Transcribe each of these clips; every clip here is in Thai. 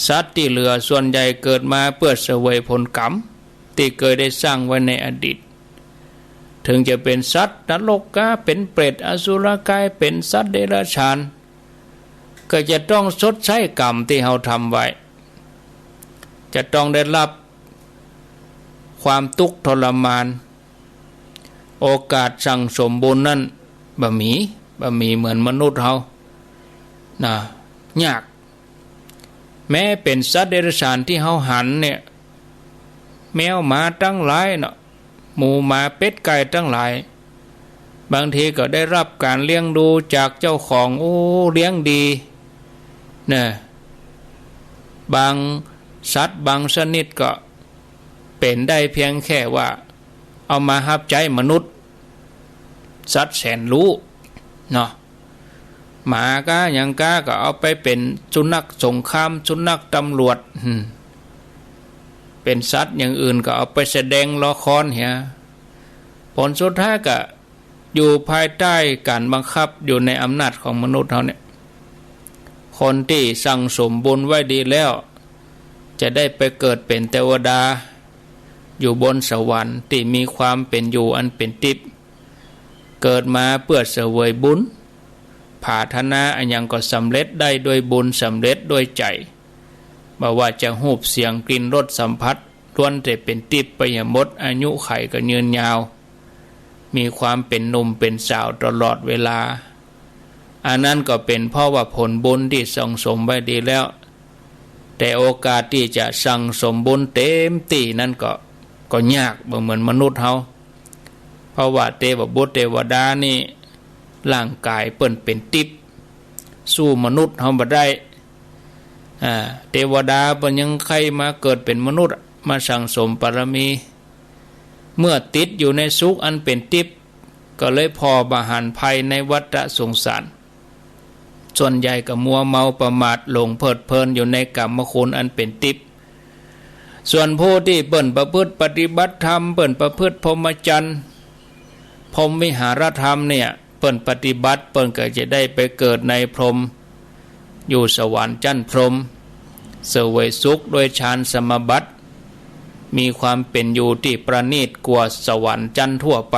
สัตว์ที่เหลือส่วนใหญ่เกิดมาเพื่อเสวยผลกรรมที่เคยได้สร้างไว้ในอดีตถึงจะเป็นสัตว์นรกก็เป็นเปรตอสุรกายเป็นสัตว์เดรัจฉานก็จะต้องชดใช้กรรมที่เขาทำไว้จะต้องได้รับความทุกข์ทรมานโอกาสสั่งสมบุญนั้นบ่มีเหมือนมนุษย์เขานะยากแม้เป็นสัตว์เดรัจฉานที่เขาหันเนี่ยแมวหมาตั้งหลายเนาะหมูหมาเป็ดไก่ตั้งหลายบางทีก็ได้รับการเลี้ยงดูจากเจ้าของโอ้เลี้ยงดีเนี่ยบางสัตว์บางชนิดก็เป็นได้เพียงแค่ว่าเอามาหับใจมนุษย์สัตว์แสนรู้เนาะหมาก้าอย่างก้าก็เอาไปเป็นสุนัขสงครามสุนัขตำรวจเป็นสัตว์อย่างอื่นก็เอาไปแสดงละครเหียผลสุดท้ายก็อยู่ภายใต้การบังคับอยู่ในอำนาจของมนุษย์เขาเนี่ยคนที่สั่งสมบุญไว้ดีแล้วจะได้ไปเกิดเป็นเทวดาอยู่บนสวรรค์ที่มีความเป็นอยู่อันเป็นทิพย์เกิดมาเพื่อเสวยบุญผาธนาอันยังก็สำเร็จได้ด้วยบุญสำเร็จด้วยใจบ่ว่าจะหูบเสียงกลิ่นรสสัมผัสล้วนแต่เป็นทิพย์ไปยมดอายุไขก็ยืนยาวมีความเป็นหนุ่มเป็นสาวตลอดเวลาอันนั้นก็เป็นเพราะว่าผลบุญที่สั่งสมไว้ดีแล้วแต่โอกาสที่จะสั่งสมบุญเต็มที่นั้นก็ยากเหมือนมนุษย์เขาเพราะว่าเทวบุตรเทวดานี่ร่างกายเปิ้นเป็นทิพย์สู้มนุษย์เขาบ่ได้เทวดาเปิ้นยังใครมาเกิดเป็นมนุษย์มาสั่งสมบารมีเมื่อติดอยู่ในสุขอันเป็นทิพย์ก็เลยพอบาหันภัยในวัฏสงสารส่วนใหญ่ก็มัวเมาประมาทหลงเพลิดเพลินอยู่ในกรรมคุณอันเป็นทิพย์ส่วนผู้ที่เปิ้นประพฤติปฏิบัติธรรมเปิ้นประพฤติพรหมจรรย์พรหมวิหารธรรมเนี่ยเปิ้นปฏิบัติเปิ้นก็จะได้ไปเกิดในพรหมอยู่สวรรค์ชั้นพรหมเสวยสุขโดยฌานสมาบัติมีความเป็นอยู่ที่ประณีตกว่าสวรรค์ชั้นทั่วไป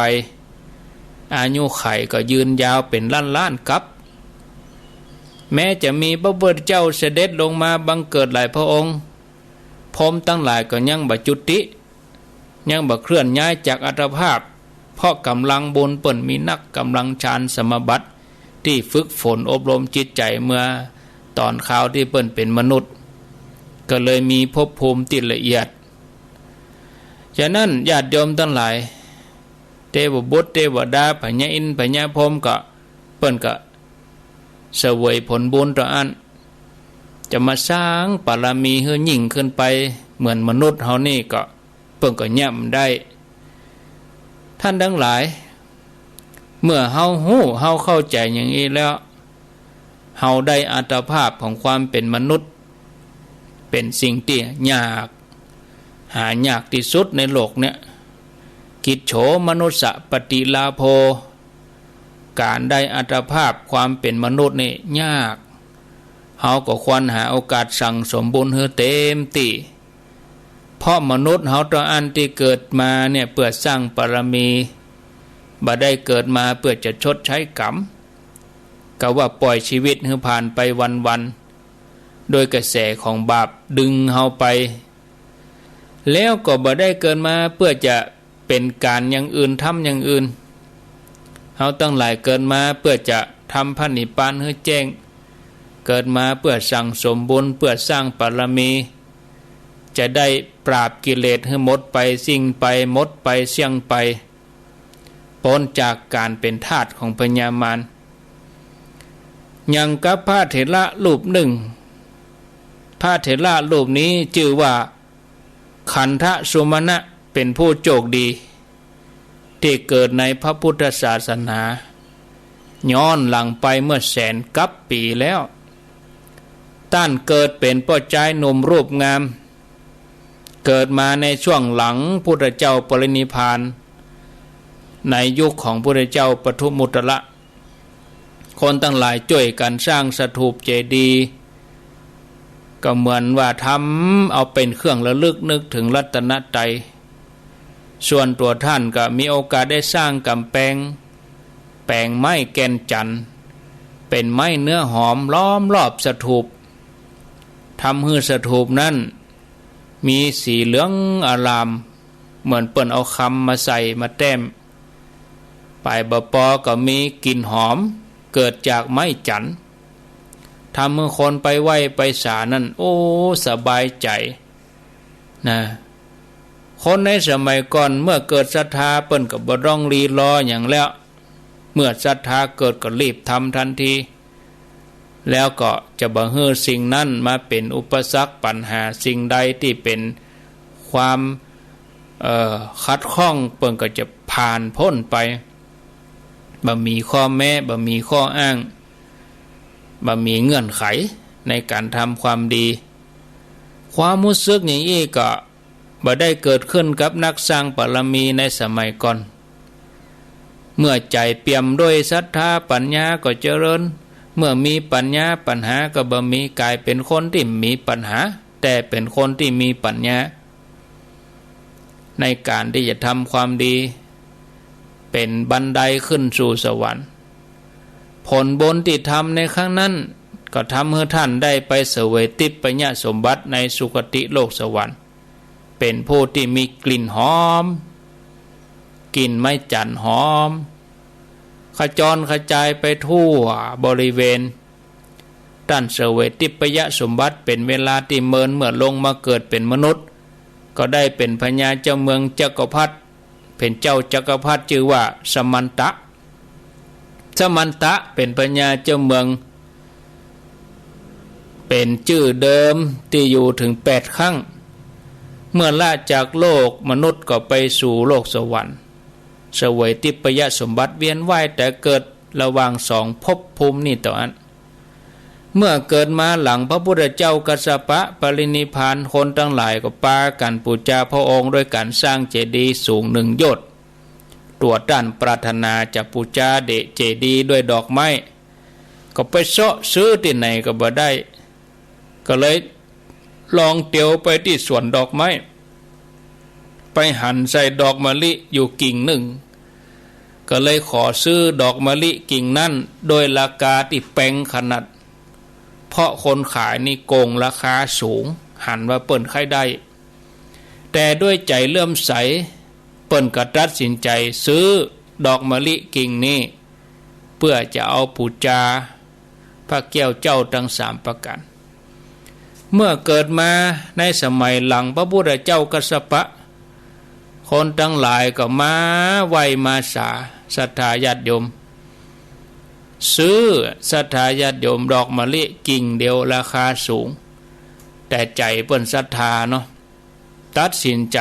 อายุไขก็ยืนยาวเป็นล้านกับแม้จะมีพระพุทธเจ้าเสด็จลงมาบังเกิดหลายพระองค์พรหมตั้งหลายก็ยังบ่จุติยังบ่เคลื่อนย้ายจากอัตภาพเพราะกำลังบุญเปิ้นมีนักกำลังฌานสมาบัติที่ฝึกฝนอบรมจิตใจเมื่อตอนคราวที่เปิ้นเป็นมนุษย์ก็เลยมีภพภูมิที่ละเอียดฉะนั้นญาติโยมทั้งหลายเทวบุตรเทวดาพญาอินทร์พญาพรหมก็เปิ้นก็เสวยผลบุญต่ออันจะมาสร้างบารมีให้ยิ่งขึ้นไปเหมือนมนุษย์เฮานี่ก็เปิ้นก็ย่ำได้ท่านทั้งหลายเมื่อเฮาฮู้เฮาเข้าใจอย่างนี้แล้วเฮาได้อัตภาพของความเป็นมนุษย์เป็นสิ่งที่ยากหายากที่สุดในโลกเนี่ยกิจโฉมนุสสะปฏิลาโภการได้อัตภาพความเป็นมนุษย์นี่ยากเฮาก็ควรหาโอกาสสั่งสมบุญให้เต็มที่เพราะมนุษย์เฮาตัวอันที่เกิดมาเนี่ยเพื่อสร้างบารมีบ่ได้เกิดมาเพื่อจะชดใช้กรรมก็ว่าปล่อยชีวิตให้ผ่านไปวันๆโดยกระแสของบาปดึงเฮาไปแล้วก็บ่ได้เกิดมาเพื่อจะเป็นการอย่างอื่นทำอย่างอื่นเฮาตั้งหลายเกิดมาเพื่อจะทำพระนิพพานให้แจ้งเกิดมาเพื่อสั่งสมบุญเพื่อสร้างบารมีจะได้ปราบกิเลสให้หมดไปสิ้นไปหมดไปเสี่ยงไปพ้นจากการเป็นทาสของพญามารอย่างกับพระเถระรูปหนึ่งพระเถระรูปนี้ชื่อว่าขันธสุมาณะเป็นผู้โชคดีที่เกิดในพระพุทธศาสนาย้อนหลังไปเมื่อแสนกับปีแล้วท่านเกิดเป็นพ่อชายหนุ่มรูปงามเกิดมาในช่วงหลังพุทธเจ้าปรินิพพานในยุคของพุทธเจ้าปทุมมุตระคนทั้งหลายช่วยกันสร้างสถูปเจดีย์ ก็เหมือนว่าทำเอาเป็นเครื่องระลึกนึกถึงรัตนตรัยส่วนตัวท่านก็มีโอกาสได้สร้างกำแพงแปลงไม้แกนจันทร์เป็นไม้เนื้อหอมล้อมรอบสถูปทำให้สถูปนั้นมีสีเหลืองอารามเหมือนเปิ้นเอาคำมาใส่มาแต้มปลายบปอก็มีกลิ่นหอมเกิดจากไม้จันทร์ทำให้คนไปไหว้ไปศาลนั้นโอ้สบายใจนะคนในสมัยก่อนเมื่อเกิดศรัทธาเปิ้นก็บ่ต้องรีรออย่างแล้วเมื่อศรัทธาเกิดก็รีบทำทันทีแล้วก็จะบ่ให้สิ่งนั้นมาเป็นอุปสรรคปัญหาสิ่งใดที่เป็นความขัดข้องเปิ้นก็จะผ่านพ้นไปบ่มีข้อแม้บ่มีข้ออ้างบ่มีเงื่อนไขในการทำความดีความรู้สึกอย่างนี้ก็บ่ได้เกิดขึ้นกับนักสร้างบารมีในสมัยก่อนเมื่อใจเปี่ยมด้วยศรัทธาปัญญาก็เจริญเมื่อมีปัญญาปัญหาก็บ่มีกลายเป็นคนที่มีปัญหาแต่เป็นคนที่มีปัญญาในการที่จะทำความดีเป็นบันไดขึ้นสู่สวรรค์ผลบุญที่ทำในครั้งนั้นก็ทำให้ท่านได้ไปเสวยทิพยสมบัติในสุคติโลกสวรรค์เป็นผู้ที่มีกลิ่นหอมกลิ่นไม้จันทร์หอมขจรกระจายไปทั่วบริเวณท่านเสวยทิพยสมบัติเป็นเวลาที่เมินเมื่อลงมาเกิดเป็นมนุษย์ก็ได้เป็นพญาเจ้าเมืองจักรพรรดิเป็นเจ้าจักรพรรดิชื่อว่าสมันตะเป็นพญาเจ้าเมืองเป็นชื่อเดิมที่อยู่ถึง8 ครั้งเมื่อละจากโลกมนุษย์ก็ไปสู่โลกสวรรค์เสวยทิพยสมบัติเวียนว่ายแต่เกิดระหว่าง2 ภพภูมินี่ต่ออันเมื่อเกิดมาหลังพระพุทธเจ้ากัสสปะปรินิพพานคนทั้งหลายก็ปากันบูชาพระองค์ด้วยการสร้างเจดีย์สูง1 โยชน์ตัวด้านปรารถนาจะบูชาเจดีย์ด้วยดอกไม้ก็ไปเสาะซื้อที่ไหนก็บ่ได้ก็เลยลองเตียวไปที่สวนดอกไม้ไปหั่นใส่ดอกมะลิอยู่กิ่งหนึ่งก็เลยขอซื้อดอกมะลิกิ่งนั้นโดยราคาที่แพงขนาดเพราะคนขายนี่โกงราคาสูงหันว่าเปิ้นใครได้แต่ด้วยใจเลื่อมใสเปิ้นก็ตัดสินใจซื้อดอกมะลิกิ่งนี้เพื่อจะเอาบูชาพระแก้วเจ้าทั้ง3 ประการเมื่อเกิดมาในสมัยหลังพระพุทธเจ้ากัสสปะคนทั้งหลายก็มาไหว้มาสาศรัทธาญาติโยมซื้อศรัทธาญาติโยมดอกมะลิกิ่งเดียวราคาสูงแต่ใจเปิ้นศรัทธาเนาะตัดสินใจ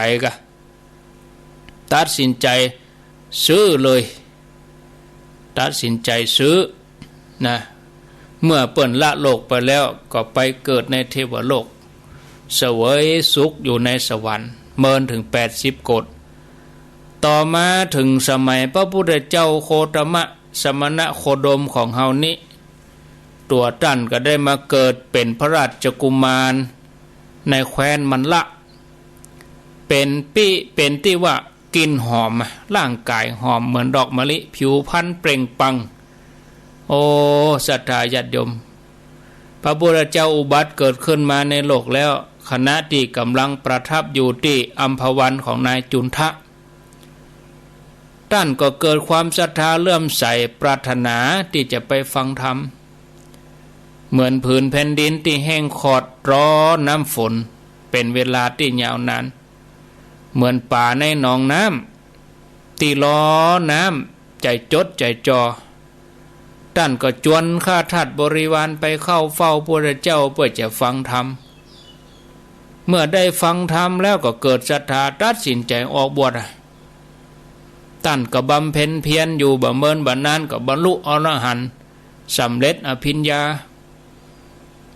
ซื้อเลยตัดสินใจซื้อนะเมื่อเปิ้นละโลกไปแล้วก็ไปเกิดในเทวโลกเสวยสุขอยู่ในสวรรค์เมินถึง80 โกฏต่อมาถึงสมัยพระพุทธเจ้าโคตมะสมณะโคดมของเฮานี้ตัวท่านก็ได้มาเกิดเป็นพระราชกุมารในแคว้นมันละเป็นที่ว่ากลิ่นหอมร่างกายหอมเหมือนดอกมะลิผิวพรรณเปล่งปลั่งโอ้ศรัทธาญาติโยมพระพุทธเจ้าอุบัติเกิดขึ้นมาในโลกแล้วขณะที่กำลังประทับอยู่ที่อัมพวันของนายจุนทะท่านก็เกิดความศรัทธาเลื่อมใสปรารถนาที่จะไปฟังธรรมเหมือนผืนแผ่นดินที่แห้งขอดรอน้ำฝนเป็นเวลาที่ยาวนานเหมือนป่าในหนองน้ำที่รอน้ำใจจดใจจ่อท่านก็จวนข้าทาสบริวารไปเข้าเฝ้าพระเจ้าเพื่อจะฟังธรรมเมื่อได้ฟังธรรมแล้วก็เกิดศรัทธาตัดสินใจออกบวชท่านก็บำเพ็ญเพียรอยู่บ่เมินบ่นานก็บรรลุอรหันต์สำเร็จอภิญญา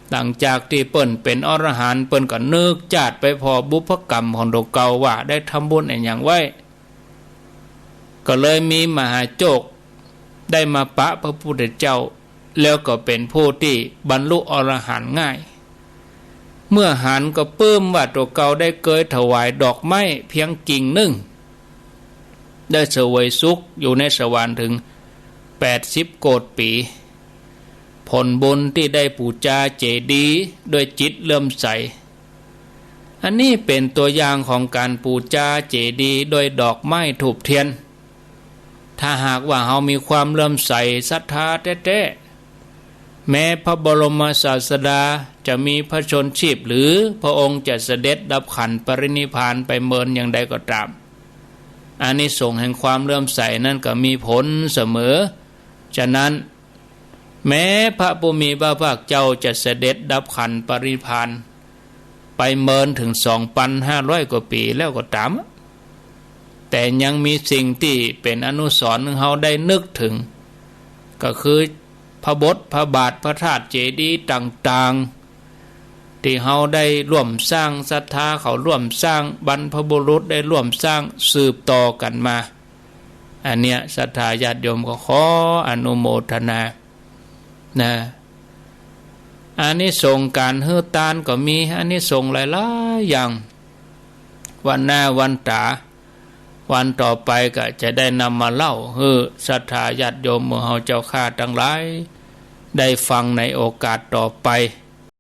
หลังจากที่เปิ้นเป็นอรหันต์เปิ้นก็นึกจาดไปพอบุพกรรมของตัวเก่าว่าได้ทำบุญอย่างไว้ก็เลยมีมหาโจกได้มาปะพระพุทธเจ้าแล้วก็เป็นผู้ที่บรรลุอรหันต์ง่าย เมื่อหันก็ปลื้มว่าตัวเก่าได้เกยถวายดอกไม้เพียงกิ่งหนึ่งได้เสวยสุขอยู่ในสวรรค์ถึง80 โกฏปีผลบุญที่ได้ปูจาเจดีย์ด้วยจิตเลื่อมใสอันนี้เป็นตัวอย่างของการปูจาเจดีย์โดยดอกไม้ธูปเทียนถ้าหากว่าเรามีความเลื่อมใสศรัทธาแท้ๆแม้พระบรมศาสดาจะมีพระชนชีพหรือพระองค์จะเสด็จดับขันธ์ปรินิพพานไปเมินอย่างใดก็ตามอานิสงส์แห่งความเลื่อมใสนั้นก็มีผลเสมอฉะนั้นแม้พระผู้มีพระภาคเจ้าจะเสด็จดับขันธ์ปรินิพพานไปเมินถึง 2,500 กว่าปีแล้วก็ตามแต่ยังมีสิ่งที่เป็นอนุสรณ์ให้เราได้นึกถึงก็คือพระบทพระบาทพระธาตุเจดีย์ต่างๆที่เราได้ร่วมสร้างศรัทธาเขาร่วมสร้างบรรพบุรุษได้ร่วมสร้างสืบต่อกันมาอันเนี้ยศรัทธาญาติโยมก็ขออนุโมทนานะอานิสงส์การเฮือตานก็มีอานิสงส์หลายๆอย่างวันหน้าวันตาวันต่อไปก็จะได้นำมาเล่าให้ศรัทธาญาติโยมหมู่เฮาเจ้าข้าทั้งหลายได้ฟังในโอกาสต่อไป